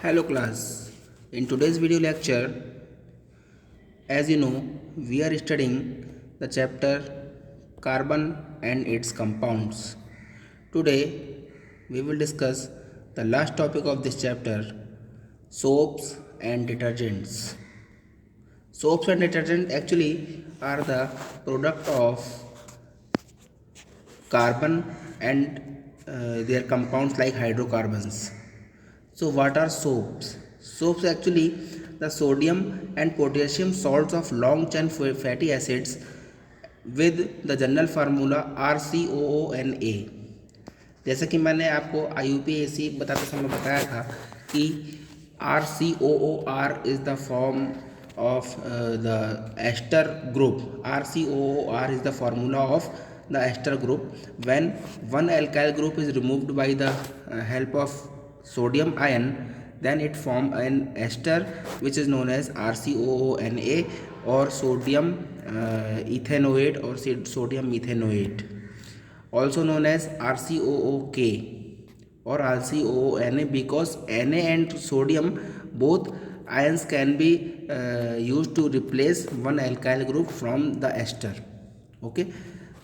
Hello class. In today's video lecture, as you know, we are studying the chapter carbon and its compounds. Today, we will discuss the last topic of this chapter, soaps and detergents. Soaps and detergents actually are the product of carbon and their compounds like hydrocarbons. So what are soaps? Soaps actually the sodium and potassium salts of long chain fatty acids with the general formula RCOONA. जैसे कि मैंने आपको IUPAC बताते समय बताया था कि RCOOR is the form of the ester group. RCOOR is the formula of the ester group. When one alkyl group is removed by the help of sodium ion, then it form an ester which is known as RCOONA or sodium ethanoate or sodium methanoate, also known as RCOOK or RCOONA, because Na and sodium both ions can be used to replace one alkyl group from the ester. Okay,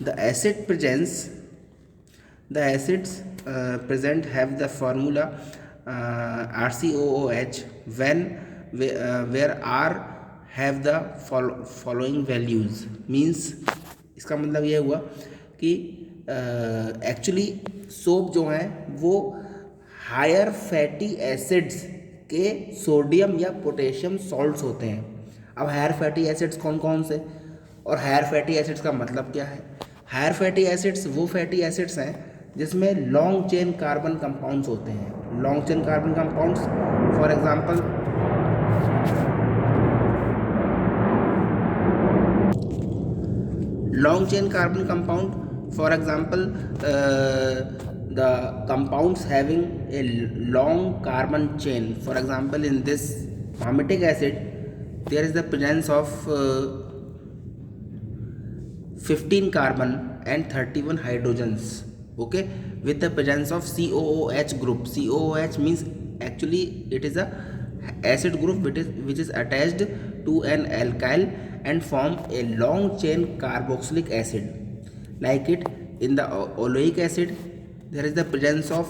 the acid presents the acids present have the formula RCOOH when where R have the following values. Means इसका मतलब ये हुआ कि actually soap जो है वो higher fatty acids के sodium या पोटेशियम सॉल्ट्स होते हैं. अब हायर फैटी एसिड्स कौन कौन से, और हायर फैटी एसिड्स का मतलब क्या है? हायर फैटी एसिड्स वो फैटी एसिड्स हैं जिसमें लॉन्ग चेन कार्बन कंपाउंड्स होते हैं. Long chain carbon compounds for example long chain carbon compound, for example the compounds having a long carbon chain. For example, in this palmitic acid there is the presence of 15 carbon and 31 hydrogens, okay, with the presence of COOH group. COOH means actually it is a acid group which is attached to an alkyl and form a long chain carboxylic acid. Like it in the oleic acid there is the presence of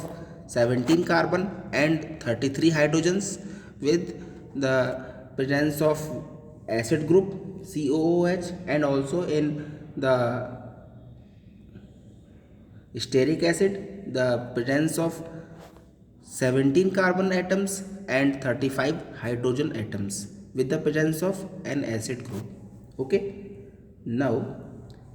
17 carbon and 33 hydrogens with the presence of acid group COOH, and also in the stearic acid the presence of 17 carbon atoms and 35 hydrogen atoms with the presence of an acid group. Okay, now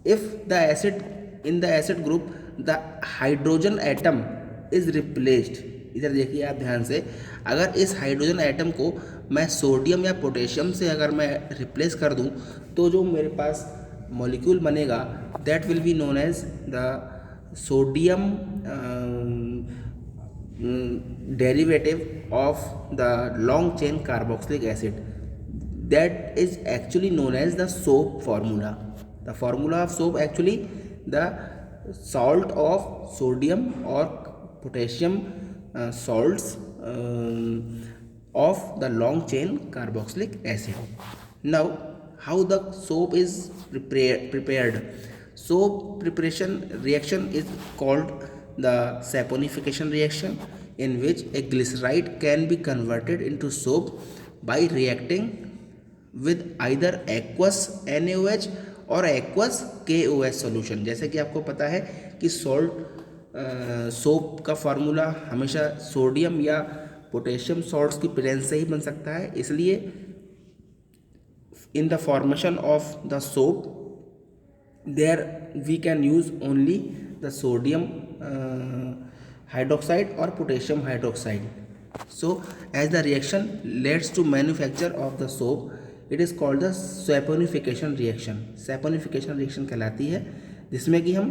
if the acid in the acid group the hydrogen atom is replaced, इधर देखिए आप ध्यान से, अगर इस hydrogen atom को मैं sodium या पोटेशियम से अगर मैं रिप्लेस कर दूं तो जो मेरे पास मॉलिक्यूल बनेगा that will be known as the sodium derivative of the long chain carboxylic acid, that is actually known as the soap formula. The formula of soap actually the salt of sodium or potassium salts of the long chain carboxylic acid. Now how the soap is prepared? Soap preparation reaction is called the saponification reaction, in which a glyceride can be converted into soap by reacting with either aqueous NaOH और aqueous KOH solution. जैसे कि आपको पता है कि soap का formula हमेशा sodium या पोटेशियम सॉल्ट्स की प्रेजेंस से ही बन सकता है, इसलिए in the formation of the soap there we can use only the sodium hydroxide or potassium hydroxide. So as the reaction leads to manufacture of the soap, it is called the saponification reaction. Saponification reaction कहलाती है जिसमें कि हम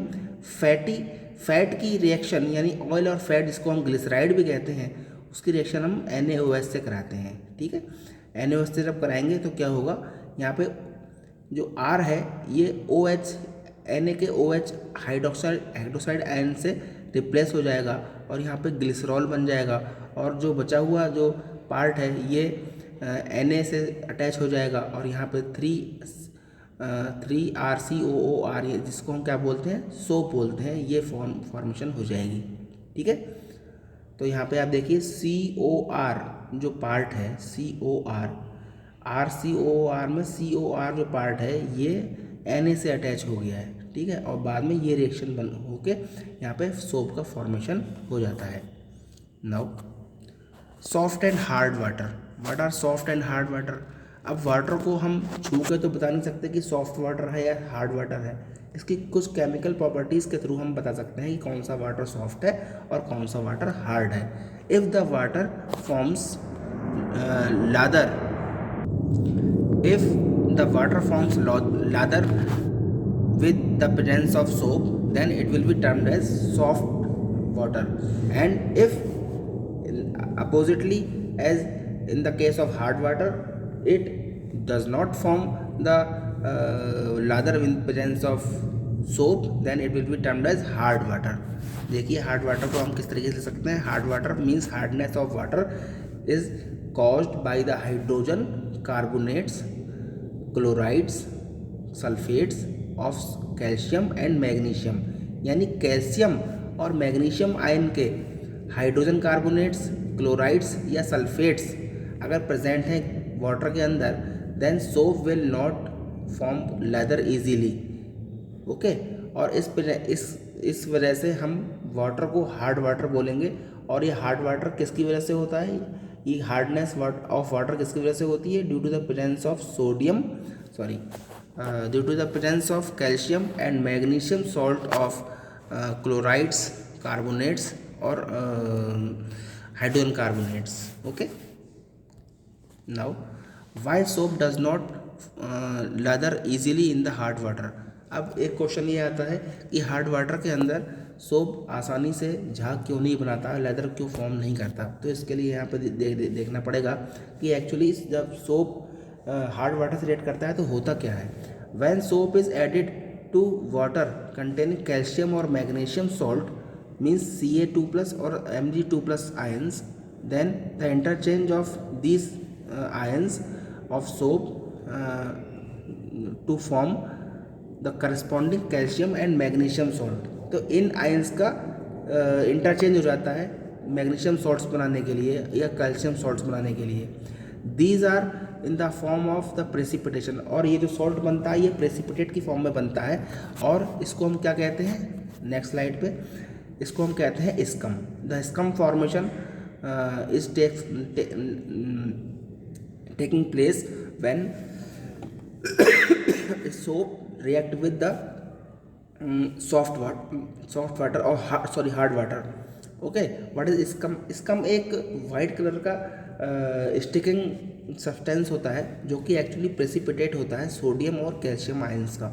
fat की reaction यानी oil और fat जिसको हम ग्लिसराइड भी कहते हैं उसकी रिएक्शन हम NaOH से कराते हैं. ठीक है, NaOH से जब कराएंगे तो क्या होगा, यहाँ पे जो R है ये OH Na के OH हाइड्रोक्साइड आयन से रिप्लेस हो जाएगा और यहाँ पे ग्लिसरॉल बन जाएगा, और जो बचा हुआ जो पार्ट है ये Na से अटैच हो जाएगा और यहाँ पे 3RCOOR ये जिसको हम क्या बोलते हैं, सोप बोलते हैं, ये फॉर्मेशन हो जाएगी। ठीक है, तो यहाँ पे आप देखिए COR जो पार्ट है, COR, RCOOR में COR जो पार्ट है ये Na से अटैच हो गया है। ठीक है, और बाद में ये रिएक्शन बन होके यहाँ पे सोप का फॉर्मेशन हो जाता है। Now soft and hard water, what are soft and hard water. अब वाटर को हम छू के तो बता नहीं सकते कि सॉफ्ट वाटर है या हार्ड वाटर है, इसकी कुछ केमिकल प्रॉपर्टीज़ के थ्रू हम बता सकते हैं कि कौन सा वाटर सॉफ्ट है और कौन सा वाटर हार्ड है। If the water forms lather, if the water forms lather with the presence of soap, then it will be termed as soft water. And if oppositely, as in the case of hard water, it does not form the lather with presence of soap, then it will be termed as hard water. देखिए hard water को हम किस तरीके से ले सकते हैं। Hard water means hardness of water is caused by the hydrogen carbonates, chlorides, sulfates of calcium and magnesium, यानी कैल्शियम और मैग्नीशियम आयन के हाइड्रोजन कार्बोनेट्स, क्लोराइड्स या सल्फेट्स अगर प्रेजेंट हैं वाटर के अंदर, then soap will not form lather easily. Okay, और इस वजह से हम वाटर को हार्ड वाटर बोलेंगे। और ये हार्ड वाटर किसकी वजह से होता है, ये हार्डनेस ऑफ वाटर किसकी वजह से होती है, due to the presence of sodium, sorry, due to the presence of calcium and magnesium salt of chlorides, carbonates और hydrogen carbonates. Okay, now why soap does not lather easily in the hard water. अब एक question ये आता है कि hard water के अंदर soap आसानी से झाग क्यों नहीं बनाता, लेदर क्यों फॉर्म नहीं करता। तो इसके लिए यहाँ पे देखना पड़ेगा कि एक्चुअली जब सोप हार्ड वाटर से रिएक्ट करता है तो होता क्या है। When soap is added to water containing calcium और मैग्नीशियम सॉल्ट मीन्स Ca2+ और Mg2+ ions, then the interchange of this ions of soap to form the corresponding calcium and magnesium salt. तो इन आयंस का interchange हो जाता है magnesium salts बनाने के लिए या कैल्शियम सॉल्ट्स बनाने के लिए। These are in the form of the precipitation, और ये जो सॉल्ट बनता है ये प्रेसिपिटेट की फॉर्म में बनता है, और इसको हम क्या कहते हैं, नेक्स्ट स्लाइड पे, इसको हम कहते हैं scum. The scum formation is taking place when soap react with the soft water or hard water. Okay, what is scum. Scum एक वाइट कलर का स्टिकिंग सब्सटेंस होता है जो कि एक्चुअली प्रेसिपिटेट होता है सोडियम और कैल्शियम आयंस का।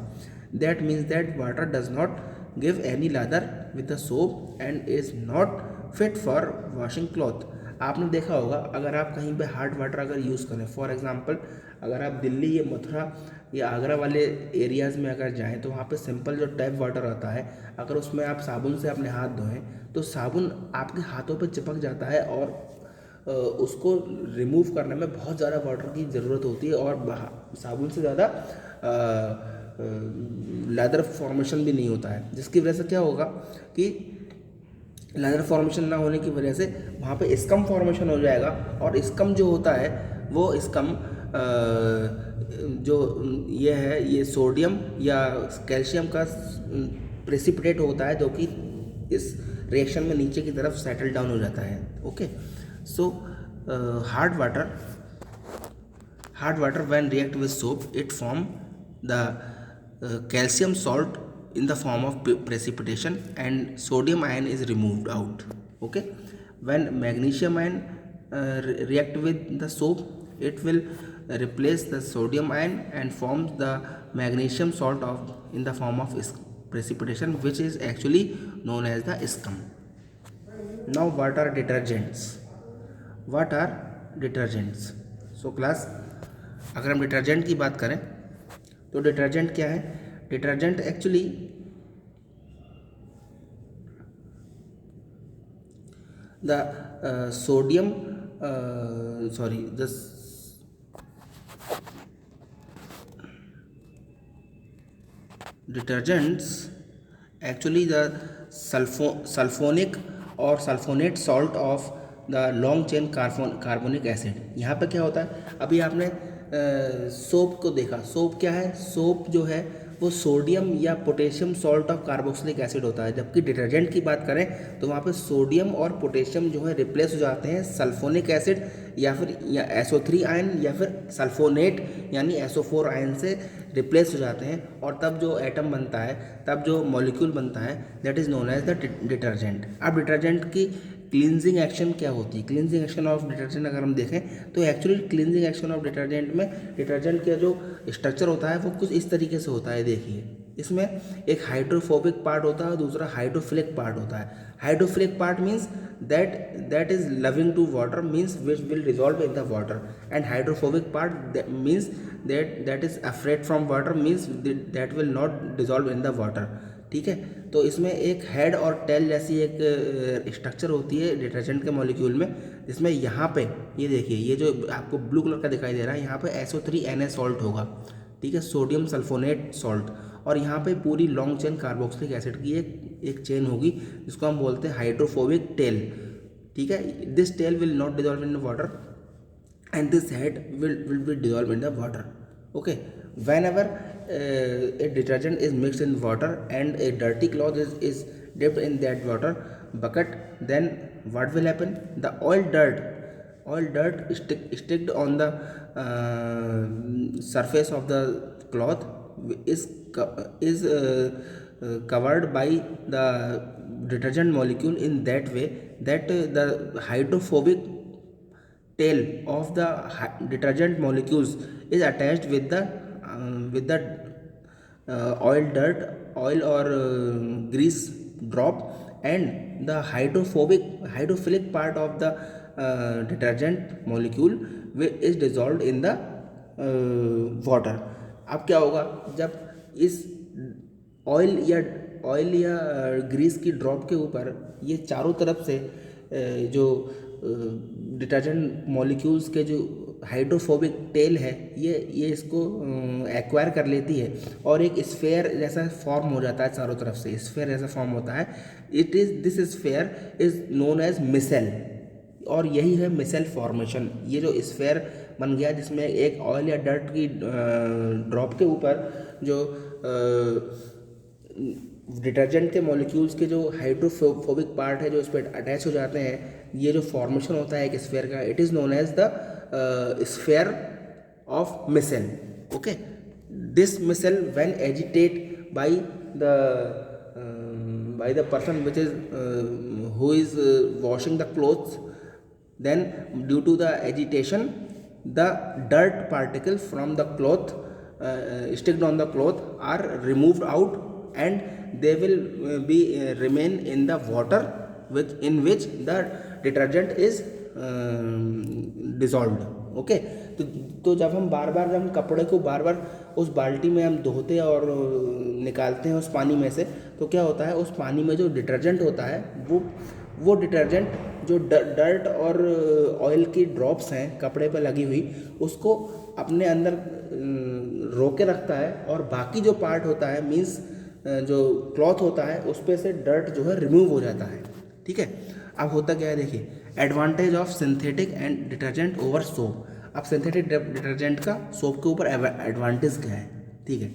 That means that water does not give any lather with the soap and is not fit for washing cloth. आपने देखा होगा अगर आप कहीं पे हार्ड वाटर अगर यूज़ करें, फॉर एग्जांपल अगर आप दिल्ली या मथुरा या आगरा वाले एरियाज़ में अगर जाएं तो वहाँ पे सिंपल जो टैप वाटर आता है, अगर उसमें आप साबुन से अपने हाथ धोएं तो साबुन आपके हाथों पे चिपक जाता है और उसको रिमूव करने में बहुत ज़्यादा वाटर की ज़रूरत होती है, और साबुन से ज़्यादा लेदर फॉर्मेशन भी नहीं होता है, जिसकी वजह से क्या होगा कि लेदर फॉर्मेशन ना होने की वजह से वहाँ पे स्कम फॉर्मेशन हो जाएगा। और स्कम जो होता है वो स्कम जो ये है ये सोडियम या कैल्शियम का प्रेसिपिटेट होता है जो कि इस रिएक्शन में नीचे की तरफ सेटल डाउन हो जाता है। Okay, so hard water when react with soap it form the calcium salt in the form of precipitation and sodium ion is removed out. Okay, when magnesium ion react with the soap it will replace the sodium ion and forms the magnesium salt of in the form of precipitation, which is actually known as the scum. Now what are detergents? So class, अगर हम detergent की बात करें तो detergent क्या है। Detergent actually the sodium sorry, this detergents actually the sulfonic or sulfonate salt of the long chain carbonic acid. यहाँ पे क्या होता है, अभी आपने सोप को देखा, सोप क्या है, सोप जो है वो सोडियम या potassium salt of carboxylic acid होता है, जबकि डिटर्जेंट की बात करें तो वहाँ पे सोडियम और पोटेशियम जो है रिप्लेस हो जाते हैं सल्फोनिक एसिड या फिर SO3 आयन या फिर सल्फोनेट यानी SO4 आयन से रिप्लेस हो जाते हैं, और तब जो एटम बनता है, तब जो मॉलिक्यूल बनता है, that is known as the detergent. अब डिटर्जेंट की क्लींजिंग एक्शन क्या होती है, क्लींजिंग एक्शन ऑफ डिटर्जेंट अगर हम देखें तो actually cleansing action of detergent में डिटर्जेंट का जो स्ट्रक्चर होता है वो कुछ इस तरीके से होता है। देखिए, इसमें एक हाइड्रोफोबिक पार्ट होता है और दूसरा हाइड्रोफिलिक पार्ट होता है। Hydrophilic part means that is loving to water, means which will dissolve in the water, and hydrophobic part means that is afraid from water, means that will not dissolve in the water। ठीक है, तो इसमें एक head और tell जैसी एक structure होती है डिटर्जेंट के मॉलिक्यूल में, जिसमें यहाँ पे ये देखिए, ये जो आपको ब्लू कलर का दिखाई दे रहा है, यहाँ पे SO3Na सॉल्ट होगा, ठीक है, सोडियम सल्फोनेट सॉल्ट, और यहाँ पे पूरी लॉन्ग चेन कार्बोक्सिलिक एसिड की एक चेन होगी जिसको हम बोलते हैं हाइड्रोफोबिक टेल। ठीक है, this tail will not dissolve in the water and this head will be dissolved in the water। Okay, whenever a detergent is mixed in water and a dirty cloth is dipped in that water bucket, then what will happen, the oil dirt sticked on the surface of the cloth is covered by the detergent molecule in that way that the hydrophobic tail of the detergent molecules is attached with the oil or grease drop, and the hydrophilic part of the detergent molecule is dissolved in the water। अब क्या होगा, जब इस oil या Greece की drop के ऊपर ये चारों तरफ से जो डिटर्जेंट मॉलिक्यूल्स के जो हाइड्रोफोबिक टेल है, ये इसको एक्वायर कर लेती है और एक स्फेयर जैसा फॉर्म हो जाता है, चारों तरफ से स्फेयर जैसा फॉर्म होता है। This sphere is known as micelle, और यही है मिसेल फॉर्मेशन। ये जो स्फेयर बन गया जिसमें एक ऑयल या डर्ट की ड्रॉप के ऊपर जो डिटर्जेंट के मॉलिक्यूल्स के जो हाइड्रोफोबिक पार्ट है जो इस पर अटैच हो जाते हैं, ये जो फॉर्मेशन होता है एक स्फेयर का, it is known as the sphere of micelle. Okay, this micelle when agitate by the person which is who is washing the clothes, then due to the agitation the dirt particles from the cloth sticked on the cloth are removed out and they will be remain in the water in which the detergent is dissolved। Okay, तो जब हम बार बार जब हम कपड़े को बार बार उस बाल्टी में हम धोते हैं और निकालते हैं उस पानी में से, तो क्या होता है, उस पानी में जो डिटर्जेंट होता है वो डिटर्जेंट जो डर्ट और ऑयल की ड्रॉप्स हैं कपड़े पर लगी हुई, उसको अपने अंदर रोके रखता है, और बाकी जो पार्ट होता है मीन्स जो क्लॉथ होता है उस पर से डर्ट जो है रिमूव हो जाता है। ठीक है, अब होता क्या है, देखिए, advantage of synthetic and detergent over soap. अब सिंथेटिक डिटर्जेंट का सोप के ऊपर एडवांटेज क्या है, ठीक है,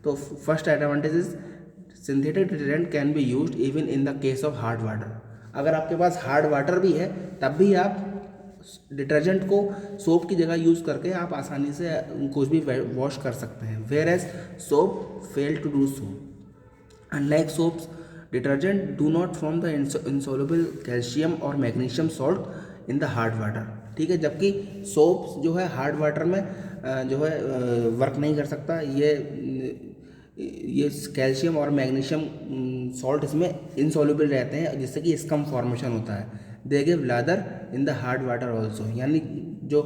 तो first advantage is synthetic detergent can be used even in the case of hard water. अगर आपके पास हार्ड वाटर भी है तब भी आप डिटर्जेंट को सोप की जगह यूज़ करके आप आसानी से कुछ भी वॉश कर सकते हैं, whereas soap fail to do so. Unlike soaps, detergent do not form the insoluble calcium और magnesium salt in the hard water. ठीक है, जबकि सोप्स जो है हार्ड वाटर में जो है वर्क नहीं कर सकता, ये कैल्शियम और मैग्नीशियम सॉल्ट इसमें इनसॉल्युबल रहते हैं, जिससे कि स्कम फॉर्मेशन होता है। They give lather in the hard water also, यानी जो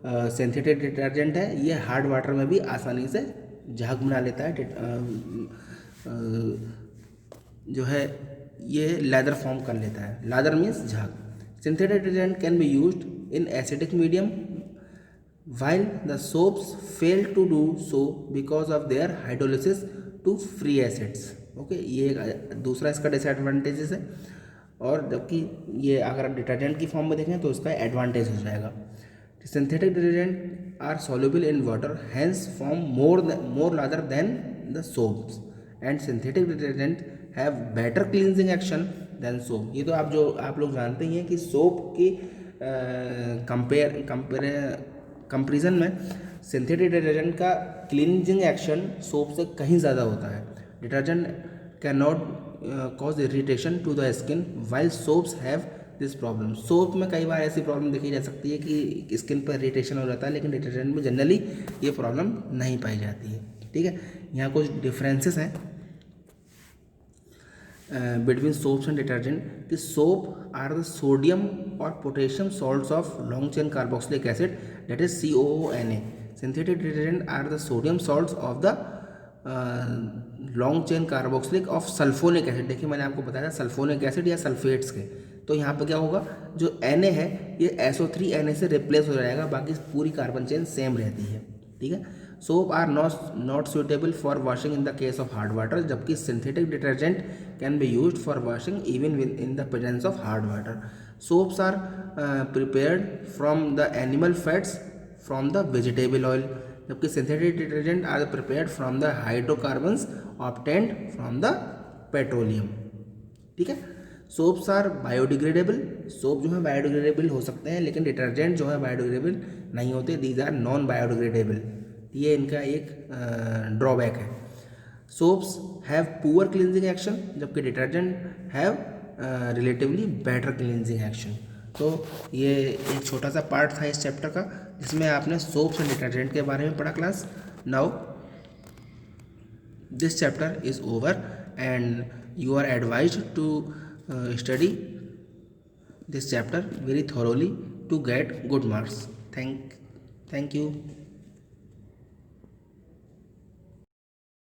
सिंथेटिक डिटर्जेंट है ये हार्ड वाटर में भी आसानी से झाग बना लेता है, जो है ये लेदर फॉर्म कर लेता है। लेदर मीन्स झाग। Synthetic detergent can be used in acidic medium, while the soaps fail to do so because of their hydrolysis to free acids. Okay, ये एक दूसरा इसका डिसएडवांटेजेस है, और जबकि ये अगर आप डिटर्जेंट की फॉर्म में देखें तो इसका एडवांटेज हो जाएगा. Synthetic detergent are soluble in water, hence form more larger than the soaps, and synthetic detergent have better cleansing action than soap. ये तो आप लोग जानते ही हैं कि सोप की कंपेरिजन में सिंथेटिक डिटर्जेंट का क्लींजिंग एक्शन सोप से कहीं ज़्यादा होता है. Detergent can not cause irritation to the skin while soaps have this problem. Soap में कई बार ऐसी प्रॉब्लम देखी जा सकती है कि स्किन पर इरिटेशन हो जाता है, लेकिन डिटर्जेंट में जनरली ये प्रॉब्लम नहीं पाई जाती है. ठीक है, यहाँ कुछ डिफरेंसेस हैं बिटवीन सोप्स एंड डिटर्जेंट. कि सोप आर द सोडियम और potassium salts of long chain carboxylic acid, that is COONA. Synthetic detergent are the sodium salts of the long chain carboxylic of sulfonic acid. देखिए मैंने आपको बताया था sulphonic acid या sulphates के, तो यहाँ पे क्या होगा, जो Na है ये SO3Na से रिप्लेस हो जाएगा, बाकी पूरी कार्बन चेन सेम रहती है. ठीक है. Soap are not suitable for washing in the case of hard water, जबकि synthetic detergent can be used for washing even in the presence of hard water. Soaps are prepared from the animal fats from the vegetable oil, जबकि synthetic detergent are prepared from the hydrocarbons obtained from the petroleum. ठीक है. Soaps are biodegradable. Soap जो है biodegradable हो सकते हैं, लेकिन detergent जो है बायोडिग्रेडेबल नहीं होते. These are non biodegradable. ये इनका एक ड्रॉबैक है. Soaps have poor cleansing action, जबकि detergent have relatively better cleansing action. तो ये एक छोटा सा पार्ट था इस चैप्टर का, जिसमें आपने सोप्स एंड डिटर्जेंट के बारे में पढ़ा class. Now this chapter is over and you are advised to study this chapter very thoroughly to get good marks. Thank you.